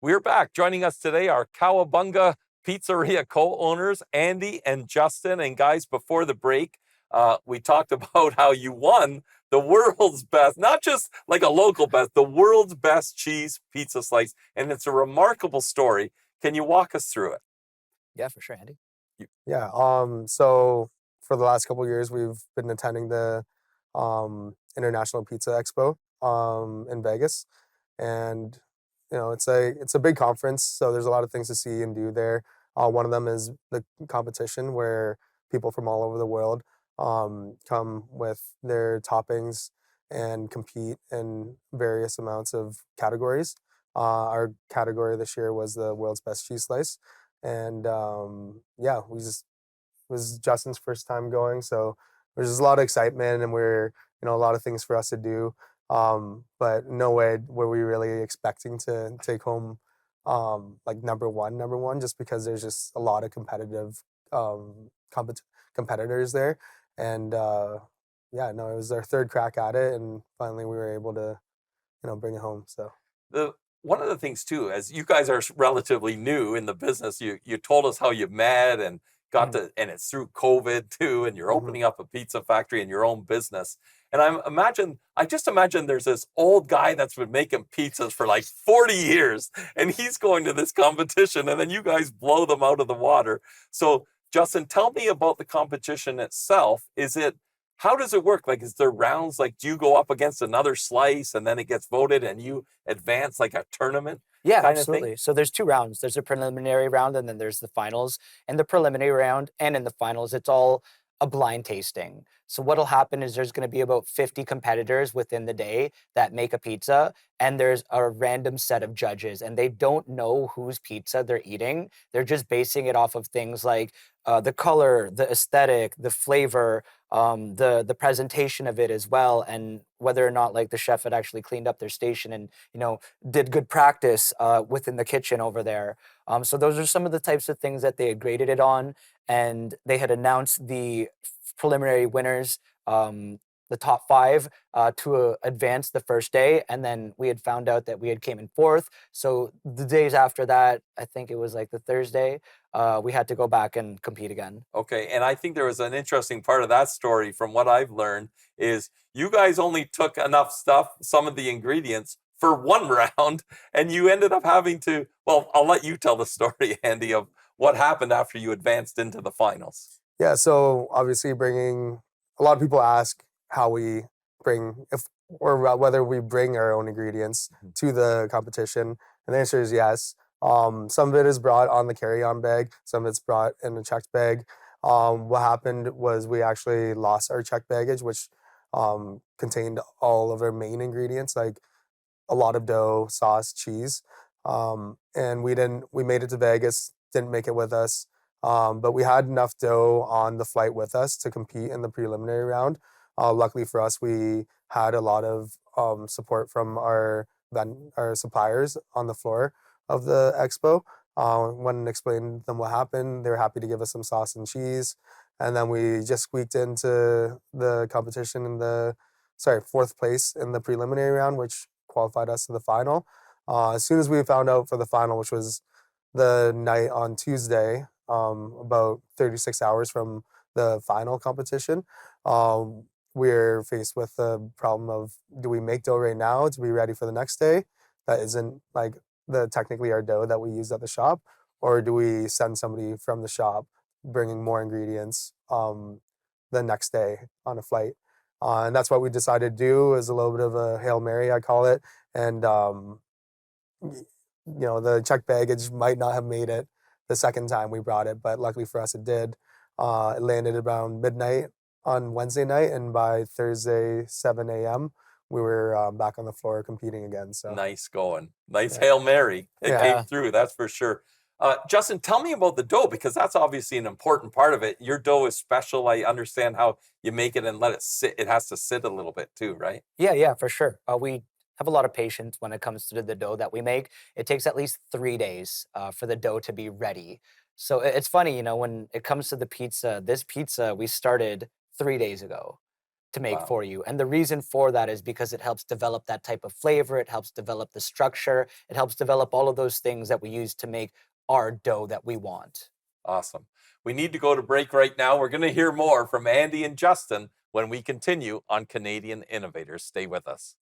We're back. Joining us today are Cowabunga Pizzeria co-owners, Andy and Justin. And guys, before the break, we talked about how you won the world's best, not just like a local best, the world's best cheese pizza slice. And it's a remarkable story. Can you walk us through it? Yeah, for sure, Andy. Yeah. So for the last couple of years, we've been attending the International Pizza Expo in Vegas, and it's a big conference. So there's a lot of things to see and do there. One of them is the competition where people from all over the world come with their toppings and compete in various amounts of categories. Our category this year was the world's best cheese slice, and yeah, we just it was Justin's first time going, so there's just a lot of excitement, and a lot of things for us to do. But no way were we really expecting to take home like number one, just because there's just a lot of competitive competitors there, and yeah, no, it was our third crack at it, and finally we were able to bring it home. So. The One of the things too, as you guys are relatively new in the business, you told us how you met and got Mhm. to, and it's through COVID too, and you're Mhm. opening up a pizza factory in your own business. And I just imagine there's this old guy that's been making pizzas for like 40 years, and he's going to this competition, and then you guys blow them out of the water. So, Justin, tell me about the competition itself. How does it work? Like, is there rounds? Like, do you go up against another slice and then it gets voted and you advance like a tournament Yeah, kind of thing? absolutely. So there's two rounds. There's a preliminary round and then there's the finals. In the preliminary round and in the finals, it's all a blind tasting. So what'll happen is there's going to be about 50 competitors within the day that make a pizza, and there's a random set of judges, and they don't know whose pizza they're eating. They're just basing it off of things like the color, the aesthetic, the flavor, the presentation of it as well, and whether or not like the chef had actually cleaned up their station and did good practice within the kitchen over there. So those are some of the types of things that they had graded it on, and they had announced the preliminary winners, the top five, to advance the first day, and then we had found out that we had came in fourth. So the days after that, I think it was like the Thursday, we had to go back and compete again. Okay. And I think there was an interesting part of that story from what I've learned is you guys only took enough stuff, some of the ingredients for one round, and you ended up having to, well, I'll let you tell the story, Andy, of what happened after you advanced into the finals. Yeah, so obviously bringing a lot of people ask how we bring if or whether we bring our own ingredients Mhm. to the competition, and the answer is yes. Some of it is brought on the carry-on bag, some of it's brought in a checked bag. What happened was we actually lost our checked baggage, which contained all of our main ingredients, like a lot of dough, sauce, cheese. And we made it to Vegas, didn't make it with us. But we had enough dough on the flight with us to compete in the preliminary round. Luckily for us, we had a lot of support from our suppliers on the floor of the expo. Went and explained to them what happened. They were happy to give us some sauce and cheese. And then we just squeaked into the competition in fourth place in the preliminary round, which qualified us to the final. As soon as we found out for the final, which was the night on Tuesday, about 36 hours from the final competition, we're faced with the problem of, do we make dough right now to be ready for the next day? That isn't like the technically our dough that we used at the shop, or do we send somebody from the shop bringing more ingredients the next day on a flight? And that's what we decided to do, is a little bit of a Hail Mary, I call it. And, the checked baggage might not have made it the second time we brought it, but luckily for us, it did. It landed around midnight on Wednesday night, and by Thursday, 7 a.m., we were back on the floor competing again. So, Nice going. Nice yeah. Hail Mary. It Yeah. came Yeah. through, that's for sure. Justin, tell me about the dough because that's obviously an important part of it. Your dough is special. I understand how you make it and let it sit. It has to sit a little bit too, right? Yeah, yeah, for sure. We have a lot of patience when it comes to the dough that we make. It takes at least 3 days for the dough to be ready. So it's funny, when it comes to the pizza, this pizza we started 3 days ago. to make Wow. for you. And the reason for that is because it helps develop that type of flavor. It helps develop the structure. It helps develop all of those things that we use to make our dough that we want. Awesome. We need to go to break right now. We're going to hear more from Andy and Justin when we continue on Canadian Innovators. Stay with us.